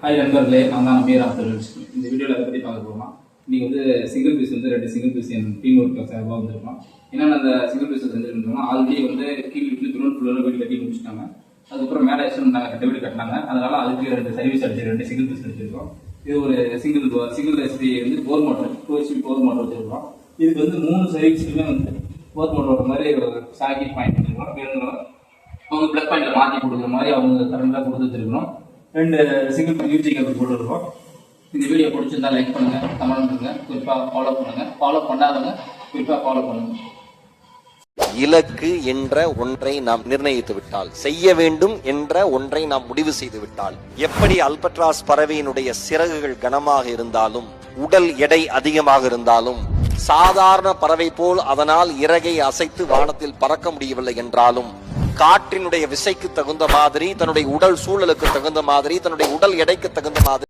Hi நண்பர்களே, நான் தான் மீரா தொழில். இந்த வீடியோவில் அதை பற்றி பார்க்க போகிறோம். இன்றைக்கி வந்து சிங்கிள் பீஸ் வந்து 2 சிங்கிள் பீஸ் என் டீம் ஒர்க் சார்பாக வந்திருக்கோம். என்னென்ன அந்த சிங்கிள் பீஸ் செஞ்சுருந்தோம்னா, ஆல்ரெடி வந்து கீழ் வீட்டில் கிரௌண்ட் ஃபுல்லாக வீடு கட்டி முடிச்சிட்டாங்க. அதுக்கப்புறம் மேலே நாங்கள் கட்ட வீடு கட்டினாங்க. அதனால் அதுக்கு 2 சர்வீஸ் அடிச்சு 2 சிங்கிள் பீஸ் அடிச்சிருக்கோம். இது ஒரு சிங்கிள் எஸ்பி வந்து போர் மோட்டர் 2 போர் மோட்டர் வச்சுருக்கோம். இதுக்கு வந்து 3 சர்வீஸுக்குமே வந்து போர் மோட்டரோட மாதிரி ஒரு சாக்கெட் பாயிண்ட் வச்சுருக்கோம். வேணுங்களா அவங்க பிளக் பாயிண்ட்ல மாற்றி கொடுக்குற மாதிரி அவங்க கரண்டாக கொடுத்து வச்சிருக்கணும். 2 சிங்கிள் யூஜி கேபிள் போட்டுருக்கோம். இந்த வீடியோ பிடிச்சிருந்தா லைக் பண்ணுங்க, கமெண்ட் பண்ணுங்க, குறிப்பாக ஃபாலோ பண்ணுங்க. ஃபாலோ பண்ணாதவங்க குறிப்பாக ஃபாலோ பண்ணுங்க. இலக்கு என்ற ஒன்றை நாம் நிர்ணயித்து விட்டால், செய்ய வேண்டும் என்ற ஒன்றை நாம் முடிவு செய்து விட்டால், எப்படி அல்பட்ராஸ் பறவையினுடைய சிறகுகள் கனமாக இருந்தாலும், உடல் எடை அதிகமாக இருந்தாலும், சாதாரண பறவை போல் அதனால் இறகை அசைத்து வானத்தில் பறக்க முடியவில்லை என்றாலும், காற்றினுடைய விசைக்கு தகுந்த மாதிரி, தன்னுடைய உடல் சூழலுக்கு தகுந்த மாதிரி, தன்னுடைய உடல் எடைக்கு தகுந்த மாதிரி